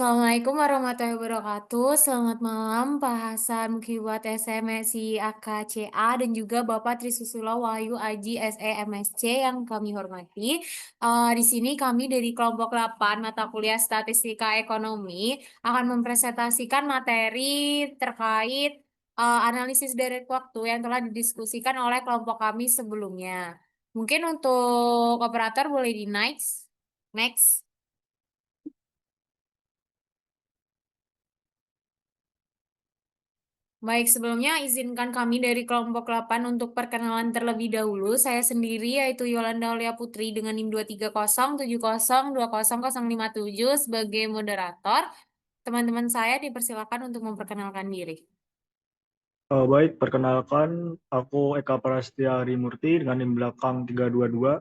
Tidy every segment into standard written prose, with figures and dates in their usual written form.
Assalamualaikum warahmatullahi wabarakatuh. Selamat malam Pak Hasan Mukhiwat SMSI AKCA dan juga Bapak Trisusulo Wahyu Aji SE MSC yang kami hormati. Di sini kami dari kelompok 8 mata kuliah Statistika Ekonomi akan mempresentasikan materi terkait analisis direct waktu yang telah didiskusikan oleh kelompok kami sebelumnya. Mungkin untuk operator boleh di next. Next. Baik, sebelumnya izinkan kami dari kelompok 8 untuk perkenalan terlebih dahulu. Saya sendiri yaitu Yolanda Aulia Putri dengan NIM 23070200057 sebagai moderator. Teman-teman saya dipersilakan untuk memperkenalkan diri. Baik, perkenalkan aku Eka Prastya Harimurti dengan NIM belakang 322.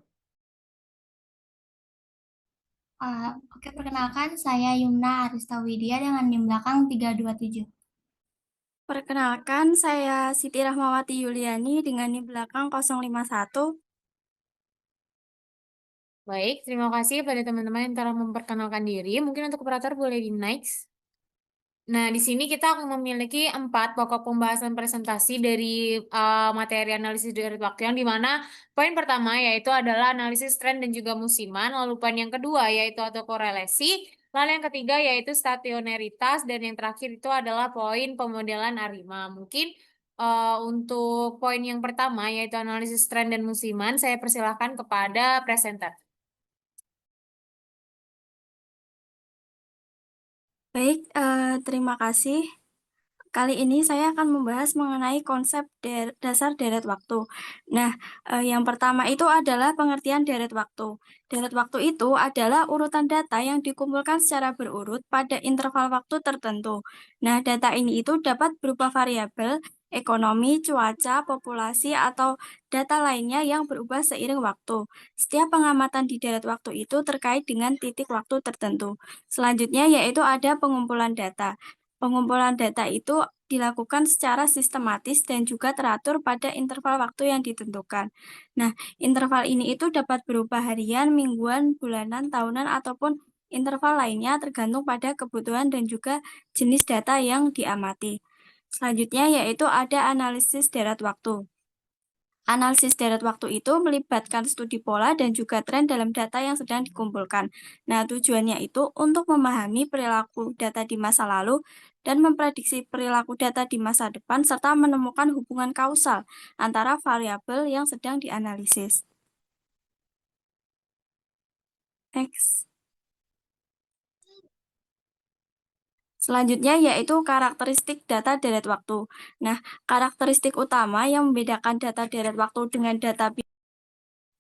Oke, perkenalkan saya Yumna Arista Widya dengan NIM belakang 327. Perkenalkan, saya Siti Rahmawati Yuliani dengan NIM belakang 051. Baik, terima kasih pada teman-teman yang telah memperkenalkan diri. Mungkin untuk operator boleh di next. Nah, di sini kita akan memiliki 4 pokok pembahasan presentasi dari materi analisis dari waktu yang dimana poin pertama yaitu adalah analisis tren dan juga musiman, lalu poin yang kedua yaitu autokorelasi, lalu yang ketiga yaitu stationaritas, dan yang terakhir itu adalah poin pemodelan ARIMA. Mungkin untuk poin yang pertama yaitu analisis tren dan musiman, saya persilahkan kepada presenter. Baik, terima kasih. Kali ini saya akan membahas mengenai konsep dasar deret waktu. Nah, yang pertama itu adalah pengertian deret waktu. Deret waktu itu adalah urutan data yang dikumpulkan secara berurut pada interval waktu tertentu. Nah, data ini itu dapat berupa variabel, ekonomi, cuaca, populasi, atau data lainnya yang berubah seiring waktu. Setiap pengamatan di deret waktu itu terkait dengan titik waktu tertentu. Selanjutnya yaitu ada pengumpulan data. Pengumpulan data itu dilakukan secara sistematis dan juga teratur pada interval waktu yang ditentukan. Nah, interval ini itu dapat berupa harian, mingguan, bulanan, tahunan, ataupun interval lainnya tergantung pada kebutuhan dan juga jenis data yang diamati. Selanjutnya yaitu ada analisis deret waktu. Analisis deret waktu itu melibatkan studi pola dan juga tren dalam data yang sedang dikumpulkan. Nah, tujuannya itu untuk memahami perilaku data di masa lalu dan memprediksi perilaku data di masa depan serta menemukan hubungan kausal antara variabel yang sedang dianalisis. Next. Selanjutnya yaitu karakteristik data deret waktu. Nah, karakteristik utama yang membedakan data deret waktu dengan data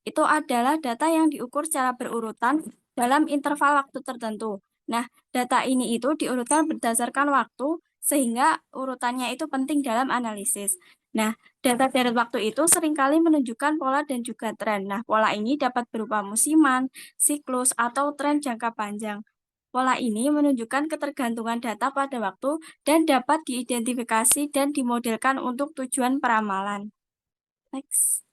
itu adalah data yang diukur secara berurutan dalam interval waktu tertentu. Nah, data ini itu diurutkan berdasarkan waktu sehingga urutannya itu penting dalam analisis. Nah, data deret waktu itu seringkali menunjukkan pola dan juga tren. Nah, pola ini dapat berupa musiman, siklus, atau tren jangka panjang. Pola ini menunjukkan ketergantungan data pada waktu dan dapat diidentifikasi dan dimodelkan untuk tujuan peramalan. Next.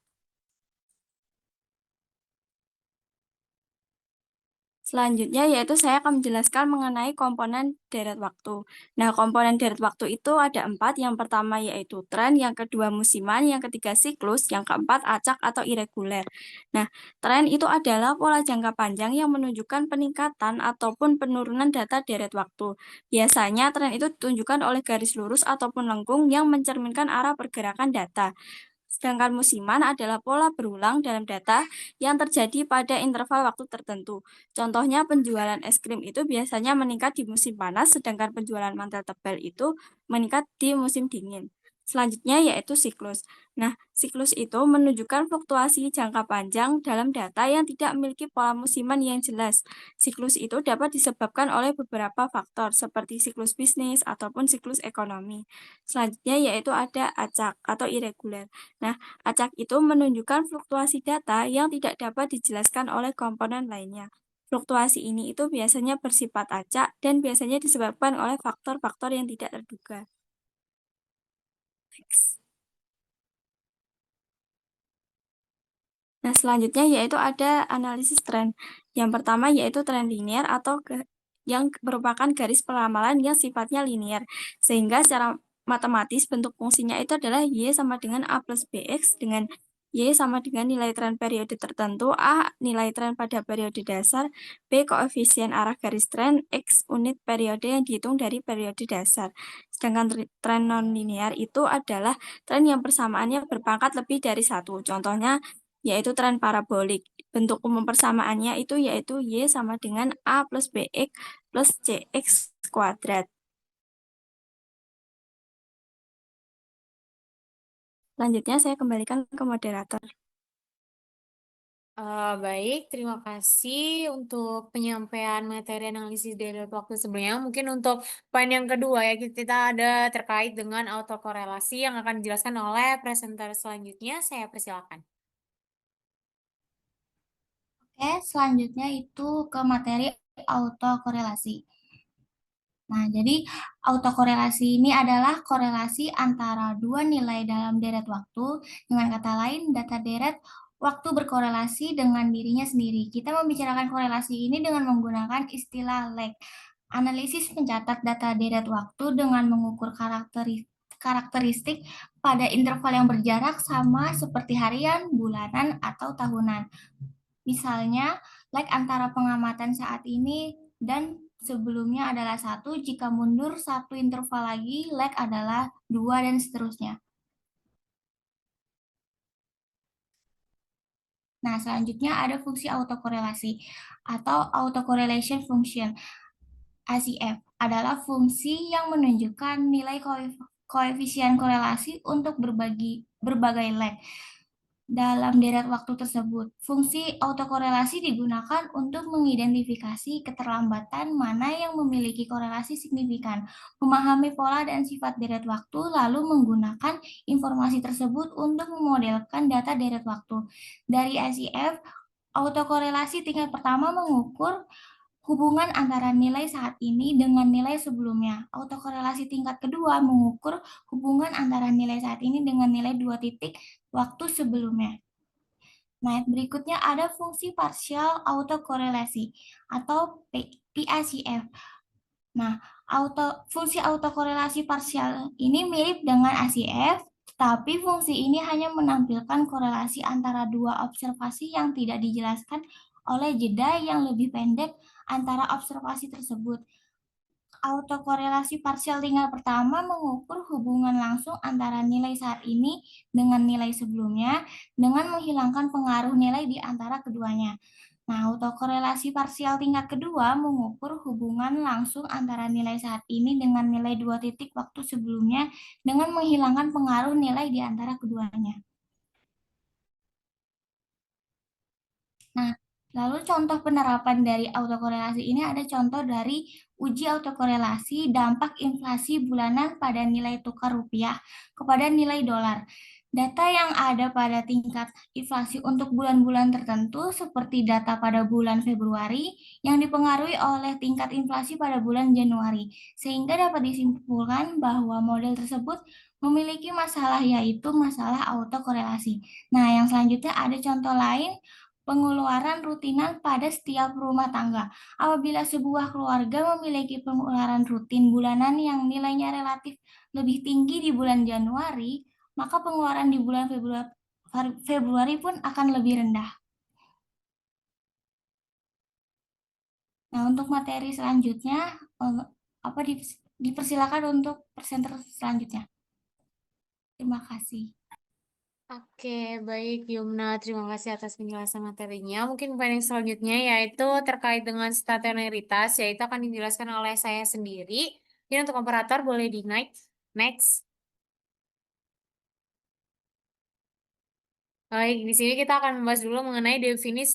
Selanjutnya yaitu saya akan menjelaskan mengenai komponen deret waktu. Nah, komponen deret waktu itu ada 4. Yang pertama yaitu tren, yang kedua musiman, yang ketiga siklus, yang keempat acak atau irreguler. Nah, tren itu adalah pola jangka panjang yang menunjukkan peningkatan ataupun penurunan data deret waktu. Biasanya tren itu ditunjukkan oleh garis lurus ataupun lengkung yang mencerminkan arah pergerakan data. Sedangkan musiman adalah pola berulang dalam data yang terjadi pada interval waktu tertentu. Contohnya penjualan es krim itu biasanya meningkat di musim panas, sedangkan penjualan mantel tebal itu meningkat di musim dingin. Selanjutnya yaitu siklus. Nah, siklus itu menunjukkan fluktuasi jangka panjang dalam data yang tidak memiliki pola musiman yang jelas. Siklus itu dapat disebabkan oleh beberapa faktor seperti siklus bisnis ataupun siklus ekonomi. Selanjutnya yaitu ada acak atau irreguler. Nah, acak itu menunjukkan fluktuasi data yang tidak dapat dijelaskan oleh komponen lainnya. Fluktuasi ini itu biasanya bersifat acak dan biasanya disebabkan oleh faktor-faktor yang tidak terduga. Next. Nah, selanjutnya yaitu ada analisis tren. Yang pertama yaitu tren linear atau yang merupakan garis peramalan yang sifatnya linier. Sehingga secara matematis bentuk fungsinya itu adalah Y sama dengan A plus BX dengan Y sama dengan nilai tren periode tertentu, A nilai tren pada periode dasar, B koefisien arah garis tren, X unit periode yang dihitung dari periode dasar. Sedangkan tren nonlinear itu adalah tren yang persamaannya berpangkat lebih dari satu. Contohnya yaitu tren parabolik. Bentuk umum persamaannya itu yaitu Y sama dengan A plus BX plus CX kuadrat. Selanjutnya saya kembalikan ke moderator. Baik, terima kasih untuk penyampaian materi analisis dari waktu sebelumnya. Mungkin untuk poin yang kedua ya, kita ada terkait dengan autokorelasi yang akan dijelaskan oleh presenter selanjutnya. Saya persilakan. Oke, selanjutnya itu ke materi autokorelasi. Nah, jadi autokorelasi ini adalah korelasi antara dua nilai dalam deret waktu. Dengan kata lain, data deret waktu berkorelasi dengan dirinya sendiri. Kita membicarakan korelasi ini dengan menggunakan istilah lag. Analisis mencatat data deret waktu dengan mengukur karakteristik pada interval yang berjarak sama seperti harian, bulanan, atau tahunan. Misalnya, lag antara pengamatan saat ini dan sebelumnya adalah 1, jika mundur satu interval lagi, lag adalah 2, dan seterusnya. Nah, selanjutnya ada fungsi autokorelasi atau autocorrelation function. ACF adalah fungsi yang menunjukkan nilai koefisien korelasi untuk berbagai lag dalam deret waktu tersebut. Fungsi autokorelasi digunakan untuk mengidentifikasi keterlambatan mana yang memiliki korelasi signifikan, memahami pola dan sifat deret waktu, lalu menggunakan informasi tersebut untuk memodelkan data deret waktu. Dari SIF, autokorelasi tingkat pertama mengukur hubungan antara nilai saat ini dengan nilai sebelumnya. Autokorelasi tingkat kedua mengukur hubungan antara nilai saat ini dengan nilai 2 titik waktu sebelumnya. Nah, berikutnya ada fungsi partial autokorelasi atau PACF. Nah, fungsi autokorelasi parsial ini mirip dengan ACF, tapi fungsi ini hanya menampilkan korelasi antara dua observasi yang tidak dijelaskan oleh jeda yang lebih pendek antara observasi tersebut. Autokorelasi parsial tingkat pertama mengukur hubungan langsung antara nilai saat ini dengan nilai sebelumnya dengan menghilangkan pengaruh nilai di antara keduanya. Nah, autokorelasi parsial tingkat kedua mengukur hubungan langsung antara nilai saat ini dengan nilai 2 titik waktu sebelumnya dengan menghilangkan pengaruh nilai di antara keduanya. Nah, lalu contoh penerapan dari autokorelasi ini ada contoh dari uji autokorelasi dampak inflasi bulanan pada nilai tukar rupiah kepada nilai dolar. Data yang ada pada tingkat inflasi untuk bulan-bulan tertentu seperti data pada bulan Februari yang dipengaruhi oleh tingkat inflasi pada bulan Januari, sehingga dapat disimpulkan bahwa model tersebut memiliki masalah, yaitu masalah autokorelasi. Nah, yang selanjutnya ada contoh lain, pengeluaran rutinan pada setiap rumah tangga. Apabila sebuah keluarga memiliki pengeluaran rutin bulanan yang nilainya relatif lebih tinggi di bulan Januari, maka pengeluaran di bulan Februari pun akan lebih rendah. Nah, untuk materi selanjutnya, dipersilakan untuk presenter selanjutnya. Terima kasih. Oke, baik Yumna. Terima kasih atas penjelasan materinya. Mungkin poin yang selanjutnya yaitu terkait dengan stationaritas, yaitu akan dijelaskan oleh saya sendiri. Jadi untuk operator boleh di next. Next. Baik, di sini kita akan membahas dulu mengenai definisi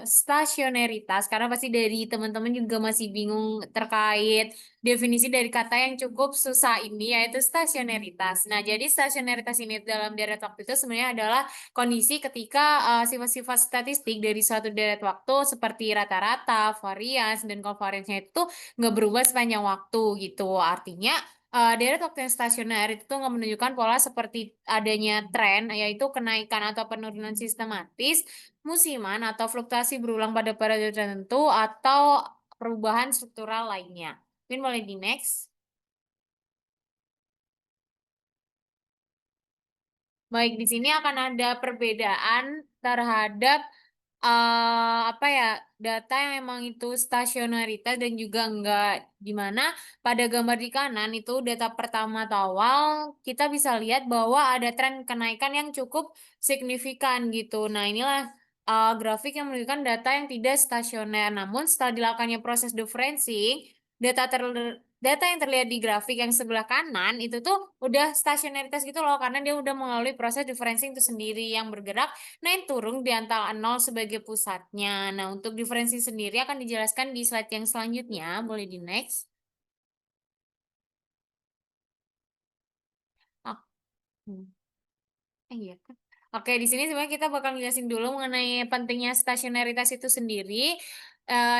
stasioneritas, karena pasti dari teman-teman juga masih bingung terkait definisi dari kata yang cukup susah ini, yaitu stasioneritas. Nah, jadi stasioneritas ini dalam deret waktu itu sebenarnya adalah kondisi ketika sifat-sifat statistik dari suatu deret waktu seperti rata-rata, varians, dan covariance itu nggak berubah sepanjang waktu gitu. Artinya, deret waktu yang stasioner itu nggak menunjukkan pola seperti adanya tren, yaitu kenaikan atau penurunan sistematis, musiman, atau fluktuasi berulang pada periode tertentu, atau perubahan struktural lainnya. Mungkin boleh di next. Baik, di sini akan ada perbedaan terhadap apa ya, data yang emang itu stasionaritas dan juga enggak, dimana pada gambar di kanan itu data pertama atau awal kita bisa lihat bahwa ada tren kenaikan yang cukup signifikan gitu. Nah, inilah grafik yang menunjukkan data yang tidak stasioner. Namun setelah dilakukannya proses differencing, data data yang terlihat di grafik yang sebelah kanan itu tuh udah stasionaritas gitu loh, karena dia udah melalui proses differencing itu sendiri yang bergerak naik turun di antara nol sebagai pusatnya. Nah, untuk diferensi sendiri akan dijelaskan di slide yang selanjutnya. Boleh di next. Ah, hmm. Iya kan. Oke, di sini sebenarnya kita bakal jelasin dulu mengenai pentingnya stasionaritas itu sendiri.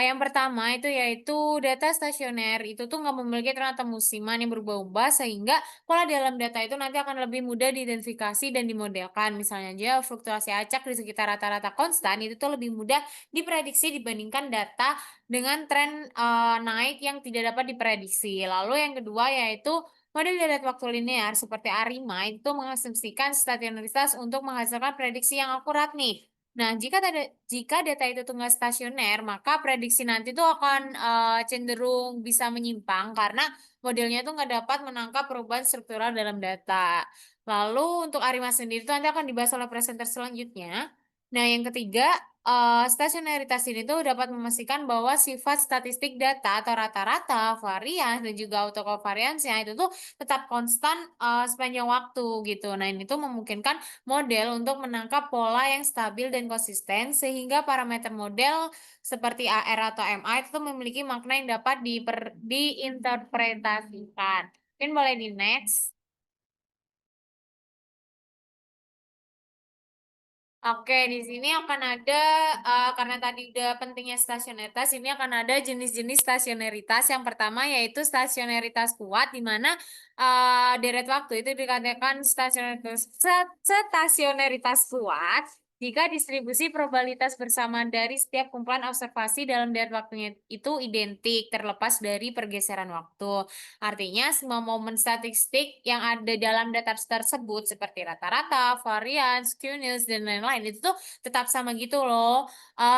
Yang pertama itu yaitu data stasioner itu tuh nggak memiliki tren atau musiman yang berubah-ubah, sehingga pola dalam data itu nanti akan lebih mudah diidentifikasi dan dimodelkan. Misalnya aja fluktuasi acak di sekitar rata-rata konstan itu tuh lebih mudah diprediksi dibandingkan data dengan tren naik yang tidak dapat diprediksi. Lalu yang kedua yaitu model deret waktu linear seperti ARIMA itu mengasumsikan stasionaritas untuk menghasilkan prediksi yang akurat nih. Nah, jika data itu tunggal stasioner, maka prediksi nanti tuh akan cenderung bisa menyimpang karena modelnya tuh nggak dapat menangkap perubahan struktural dalam data. Lalu untuk ARIMA sendiri itu nanti akan dibahas oleh presenter selanjutnya. Nah, yang ketiga, stasionaritas ini tuh dapat memastikan bahwa sifat statistik data atau rata-rata, varians, dan juga autocovariance-nya itu tuh tetap konstan sepanjang waktu gitu. Nah, ini tuh memungkinkan model untuk menangkap pola yang stabil dan konsisten sehingga parameter model seperti AR atau MA itu tuh memiliki makna yang dapat diinterpretasikan. Mungkin boleh di next. Oke, di sini akan ada, karena tadi udah pentingnya stasioneritas, ini akan ada jenis-jenis stasioneritas. Yang pertama yaitu stasioneritas kuat, di mana deret waktu itu dikatakan stasioneritas kuat jika distribusi probabilitas bersama dari setiap kumpulan observasi dalam deret waktunya itu identik, terlepas dari pergeseran waktu. Artinya, semua momen statistik yang ada dalam data tersebut seperti rata-rata, varian, skewness, dan lain-lain itu tuh tetap sama gitu loh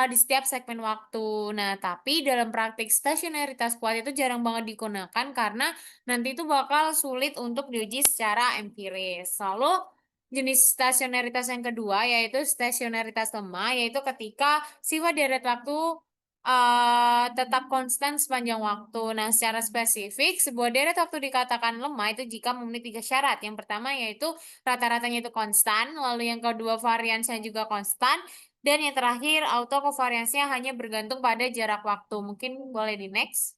di setiap segmen waktu. Nah, tapi dalam praktik stasionaritas kuat itu jarang banget digunakan karena nanti itu bakal sulit untuk diuji secara empiris. Lalu jenis stasionaritas yang kedua yaitu stasionaritas lemah, yaitu ketika sifat deret waktu tetap konstan sepanjang waktu. Nah, secara spesifik, sebuah deret waktu dikatakan lemah itu jika memenuhi tiga syarat. Yang pertama yaitu rata-ratanya itu konstan, lalu yang kedua variansnya juga konstan, dan yang terakhir autocovariansnya hanya bergantung pada jarak waktu. Mungkin boleh di next.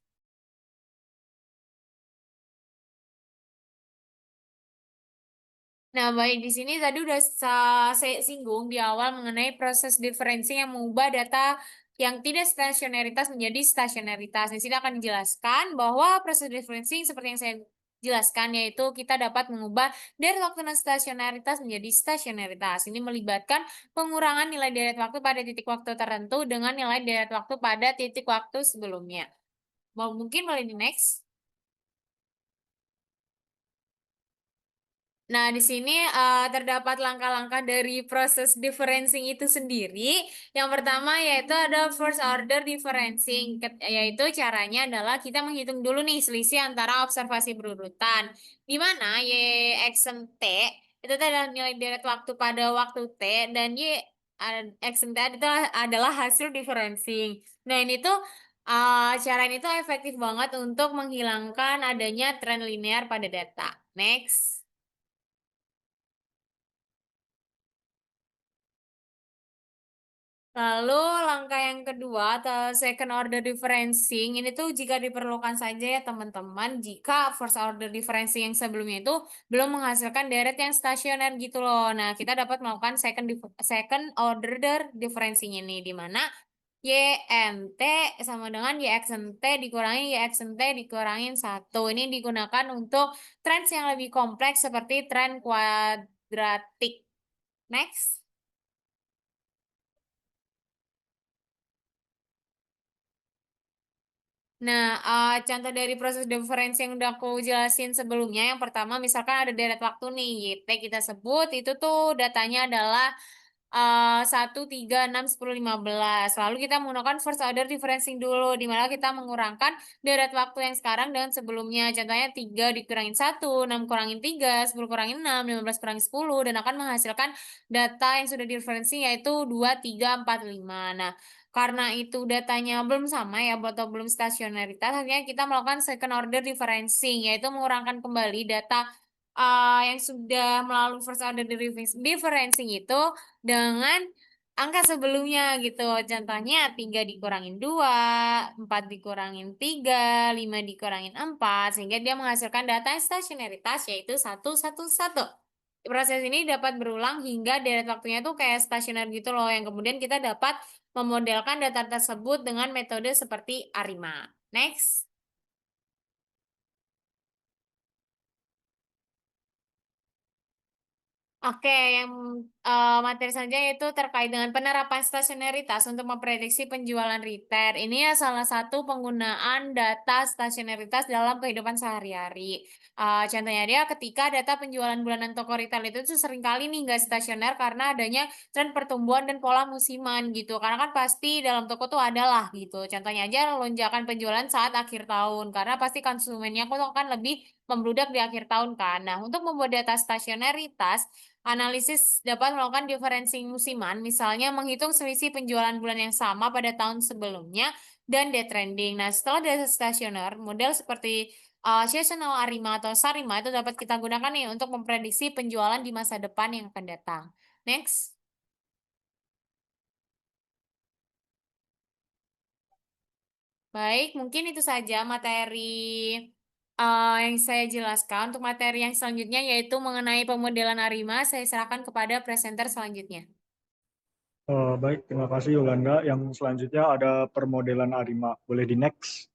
Nah, baik, di sini tadi udah saya singgung di awal mengenai proses diferensi yang mengubah data yang tidak stasionaritas menjadi stasionaritas. Di sini akan dijelaskan bahwa proses diferensi seperti yang saya jelaskan, yaitu kita dapat mengubah deret waktu non stasionaritas menjadi stasionaritas. Ini melibatkan pengurangan nilai deret waktu pada titik waktu tertentu dengan nilai deret waktu pada titik waktu sebelumnya. Mungkin boleh di next. Nah, di sini terdapat langkah-langkah dari proses differencing itu sendiri. Yang pertama yaitu ada first order differencing, yaitu caranya adalah kita menghitung dulu nih selisih antara observasi berurutan, di mana Y aksen T itu adalah nilai deret waktu pada waktu T, dan aksen T itu adalah hasil differencing. Nah, ini tuh cara ini tuh efektif banget untuk menghilangkan adanya tren linear pada data. Next. Lalu langkah yang kedua atau second order differencing ini tuh jika diperlukan saja ya teman-teman, jika first order differencing yang sebelumnya itu belum menghasilkan deret yang stasioner gitu loh. Nah, kita dapat melakukan second order differencing ini, di mana YNT sama dengan YXNT dikurangi YXNT dikurangin 1. Ini digunakan untuk trends yang lebih kompleks seperti tren kuadratik. Next. Nah, contoh dari proses difference yang udah aku jelasin sebelumnya, yang pertama misalkan ada deret waktu nih, YT kita sebut, itu tuh datanya adalah 1, 3, 6, 10, 15. Lalu kita menggunakan first order differencing dulu, di mana kita mengurangkan deret waktu yang sekarang dengan sebelumnya. Contohnya 3 dikurangin 1, 6 kurangin 3, 10 kurangin 6, 15 kurangin 10, dan akan menghasilkan data yang sudah differencing yaitu 2, 3, 4, 5. Nah, karena itu datanya belum sama ya atau belum stasionaritas, akhirnya kita melakukan second order differencing, yaitu mengurangkan kembali data yang sudah melalui first order differencing itu dengan angka sebelumnya gitu. Contohnya 3 dikurangin 2, 4 dikurangin 3, 5 dikurangin 4, sehingga dia menghasilkan data yang stasionaritas yaitu 111. Proses ini dapat berulang hingga deret waktunya tuh kayak stasioner gitu loh, yang kemudian kita dapat memodelkan data tersebut dengan metode seperti ARIMA. Next. Oke, yang materi selanjutnya yaitu terkait dengan penerapan stasionaritas untuk memprediksi penjualan retail. Ini ya salah satu penggunaan data stasionaritas dalam kehidupan sehari-hari. Contohnya dia ketika data penjualan bulanan toko retail itu tuh seringkali nih nggak stasioner karena adanya tren pertumbuhan dan pola musiman gitu. Karena kan pasti dalam toko tuh ada lah gitu. Contohnya aja lonjakan penjualan saat akhir tahun karena pasti konsumennya kok akan lebih membludak di akhir tahun kan. Nah, untuk membuat data stasionaritas, analisis dapat melakukan differencing musiman, misalnya menghitung selisih penjualan bulan yang sama pada tahun sebelumnya dan day trending. Nah, setelah data stasioner, model seperti seasonal ARIMA atau SARIMA itu dapat kita gunakan nih untuk memprediksi penjualan di masa depan yang akan datang. Next. Baik, mungkin itu saja materi yang saya jelaskan. Untuk materi yang selanjutnya yaitu mengenai pemodelan ARIMA, saya serahkan kepada presenter selanjutnya. Baik, terima kasih Yolanda. Yang selanjutnya ada permodelan ARIMA. Boleh di next.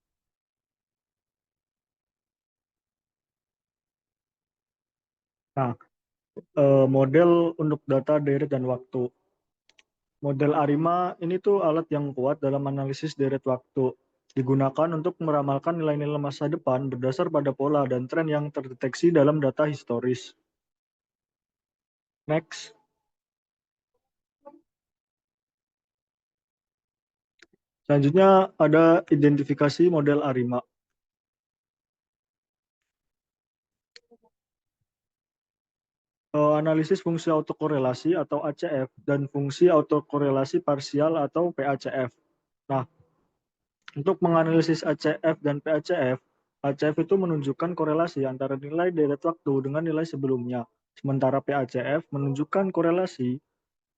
Nah, model untuk data deret dan waktu. Model ARIMA ini tuh alat yang kuat dalam analisis deret waktu. Digunakan untuk meramalkan nilai-nilai masa depan berdasar pada pola dan tren yang terdeteksi dalam data historis. Next. Selanjutnya ada identifikasi model ARIMA. Analisis fungsi autokorelasi atau ACF dan fungsi autokorelasi parsial atau PACF. Nah, untuk menganalisis ACF dan PACF, ACF itu menunjukkan korelasi antara nilai deret waktu dengan nilai sebelumnya. Sementara PACF menunjukkan korelasi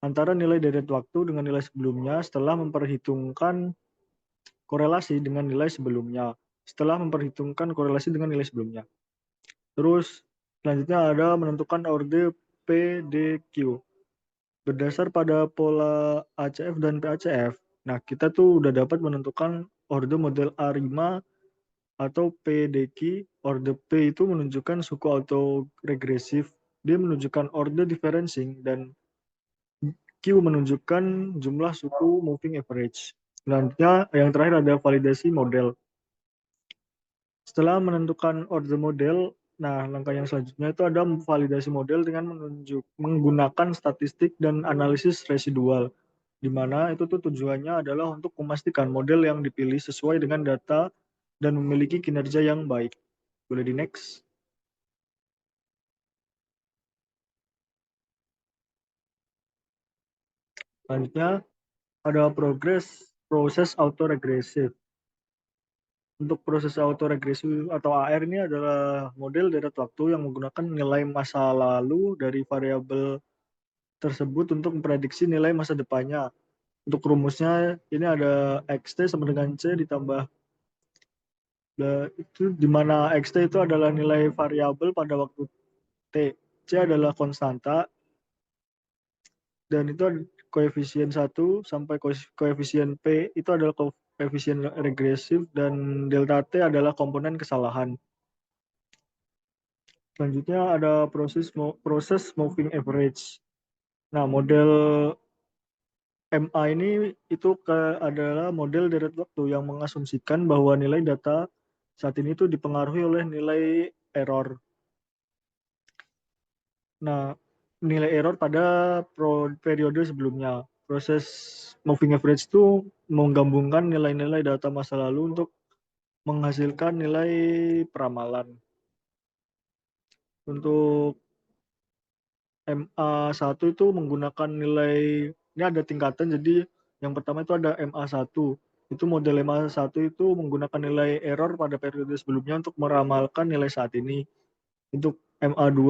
antara nilai deret waktu dengan nilai sebelumnya setelah memperhitungkan korelasi dengan nilai sebelumnya. Setelah memperhitungkan korelasi dengan nilai sebelumnya. Terus selanjutnya ada menentukan orde PDQ. Berdasar pada pola ACF dan PACF, nah kita tuh udah dapat menentukan orde model A5 atau PDQ. Orde P itu menunjukkan suku autoregresif, dia menunjukkan orde differencing, dan Q menunjukkan jumlah suku moving average. Selanjutnya yang terakhir ada validasi model. Setelah menentukan order model, nah langkah yang selanjutnya itu ada validasi model dengan menggunakan statistik dan analisis residual, di mana itu tuh tujuannya adalah untuk memastikan model yang dipilih sesuai dengan data dan memiliki kinerja yang baik. Boleh di next. Selanjutnya ada proses autoregresif. Untuk proses autoregresif atau AR ini adalah model deret waktu yang menggunakan nilai masa lalu dari variabel tersebut untuk memprediksi nilai masa depannya. Untuk rumusnya ini ada XT sama dengan C ditambah itu di mana XT itu adalah nilai variabel pada waktu T. C adalah konstanta dan itu koefisien 1 sampai koefisien P itu adalah koefisien regresif dan delta T adalah komponen kesalahan. Selanjutnya ada proses moving average. Nah, model MA ini itu adalah model deret waktu yang mengasumsikan bahwa nilai data saat ini itu dipengaruhi oleh nilai error. Nah, nilai error pada periode sebelumnya. Proses moving average itu menggabungkan nilai-nilai data masa lalu untuk menghasilkan nilai peramalan. Untuk MA1 itu menggunakan nilai, ini ada tingkatan, jadi yang pertama itu ada MA1. Itu model MA1 itu menggunakan nilai error pada periode sebelumnya untuk meramalkan nilai saat ini. Untuk MA2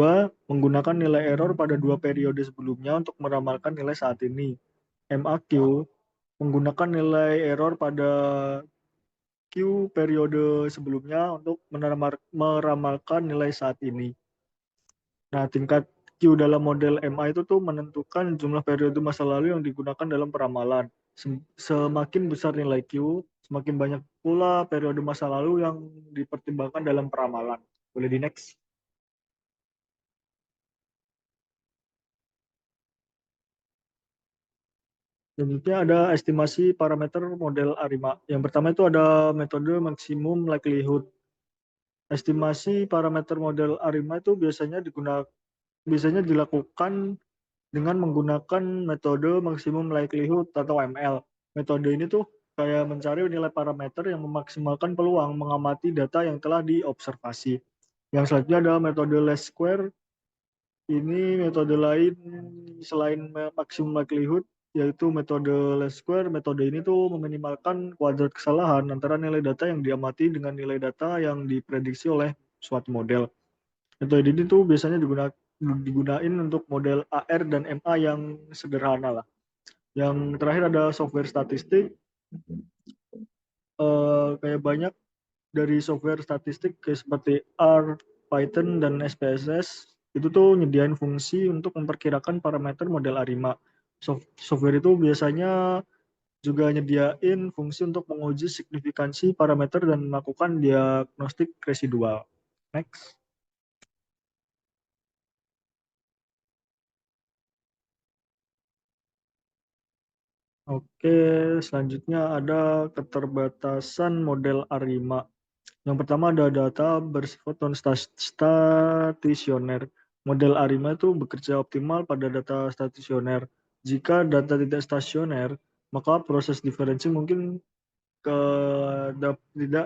menggunakan nilai error pada dua periode sebelumnya untuk meramalkan nilai saat ini. MAQ menggunakan nilai error pada Q periode sebelumnya untuk meramalkan nilai saat ini. Nah, tingkat Q dalam model MA itu tuh menentukan jumlah periode masa lalu yang digunakan dalam peramalan. Semakin besar nilai Q, semakin banyak pula periode masa lalu yang dipertimbangkan dalam peramalan. Boleh di next. Selanjutnya ada estimasi parameter model ARIMA. Yang pertama itu ada metode maksimum likelihood. Estimasi parameter model ARIMA itu biasanya dilakukan dengan menggunakan metode maksimum likelihood atau ML. Metode ini tuh kayak mencari nilai parameter yang memaksimalkan peluang mengamati data yang telah diobservasi. Yang selanjutnya ada metode least square. Ini metode lain selain maksimum likelihood, yaitu metode least square. Metode ini tuh meminimalkan kuadrat kesalahan antara nilai data yang diamati dengan nilai data yang diprediksi oleh suatu model. Metode ini tuh biasanya digunain untuk model AR dan MA yang sederhana lah. Yang terakhir ada software statistik. Kayak banyak dari software statistik kayak seperti R, Python, dan SPSS itu tuh nyediain fungsi untuk memperkirakan parameter model ARIMA. Software itu biasanya juga nyediain fungsi untuk menguji signifikansi parameter dan melakukan diagnostik residual. Next. Oke, selanjutnya ada keterbatasan model ARIMA. Yang pertama ada data bersifat non-stasioner. Model ARIMA itu bekerja optimal pada data stasioner. Jika data tidak stasioner, maka proses diferensi mungkin tidak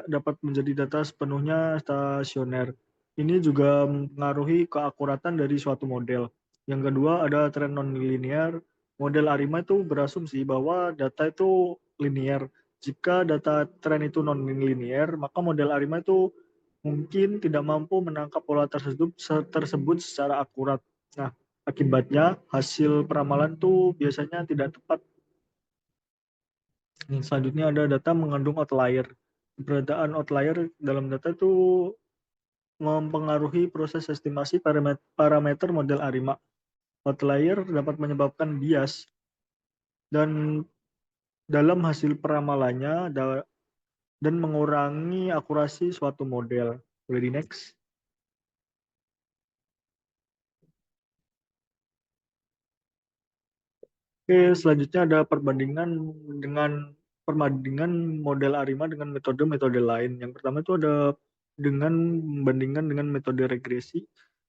dapat menjadi data sepenuhnya stasioner. Ini juga mempengaruhi keakuratan dari suatu model. Yang kedua ada tren non-linear. Model ARIMA itu berasumsi bahwa data itu linear. Jika data tren itu non-linear, maka model ARIMA itu mungkin tidak mampu menangkap pola tersebut secara akurat. Nah, akibatnya hasil peramalan itu biasanya tidak tepat. Selanjutnya ada data mengandung outlier. Keberadaan outlier dalam data itu mempengaruhi proses estimasi parameter model ARIMA. Outlier dapat menyebabkan bias dan dalam hasil peramalannya dan mengurangi akurasi suatu model. Boleh di next. Oke, selanjutnya ada perbandingan model ARIMA dengan metode-metode lain. Yang pertama itu ada dengan membandingkan dengan metode regresi.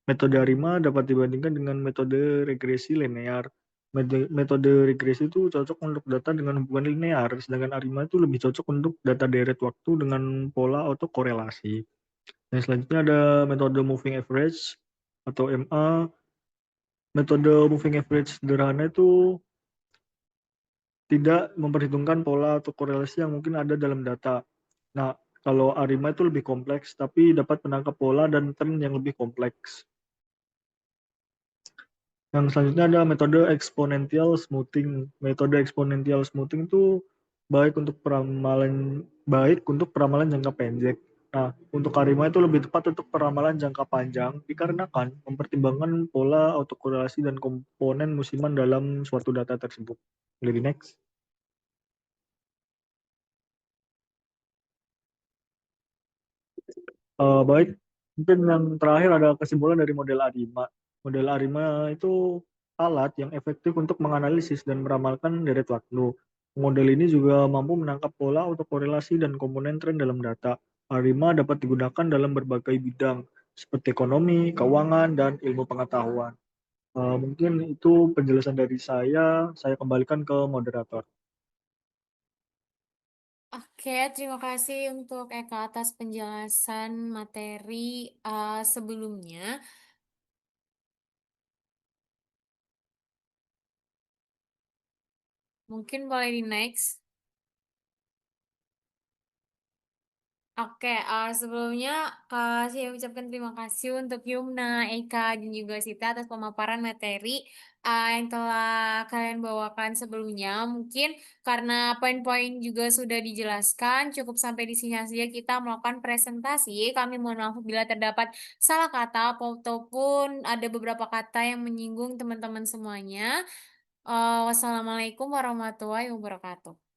Metode ARIMA dapat dibandingkan dengan metode regresi linear. Metode regresi itu cocok untuk data dengan hubungan linear, sedangkan ARIMA itu lebih cocok untuk data deret waktu dengan pola autokorelasi. Dan selanjutnya ada metode moving average atau MA. Metode moving average sederhana itu tidak memperhitungkan pola atau korelasi yang mungkin ada dalam data. Nah, kalau ARIMA itu lebih kompleks, tapi dapat menangkap pola dan tren yang lebih kompleks. Yang selanjutnya ada metode exponential smoothing. Metode exponential smoothing itu baik untuk peramalan jangka pendek. Nah, untuk ARIMA itu lebih tepat untuk peramalan jangka panjang dikarenakan mempertimbangkan pola autokorelasi dan komponen musiman dalam suatu data tersebut. Lebih next. Baik, mungkin yang terakhir ada kesimpulan dari model ARIMA. Model ARIMA itu alat yang efektif untuk menganalisis dan meramalkan deret waktu. Model ini juga mampu menangkap pola autokorelasi dan komponen tren dalam data. ARIMA dapat digunakan dalam berbagai bidang, seperti ekonomi, keuangan, dan ilmu pengetahuan. Mungkin itu penjelasan dari saya kembalikan ke moderator. Oke, terima kasih untuk Eka atas penjelasan materi sebelumnya. Mungkin boleh di next. Oke, sebelumnya saya ucapkan terima kasih untuk Yumna, Eka, dan juga Sita atas pemaparan materi yang telah kalian bawakan sebelumnya. Mungkin karena poin-poin juga sudah dijelaskan, cukup sampai di sini saja kita melakukan presentasi. Kami mohon maaf bila terdapat salah kata ataupun ada beberapa kata yang menyinggung teman-teman semuanya. Wassalamualaikum warahmatullahi wabarakatuh.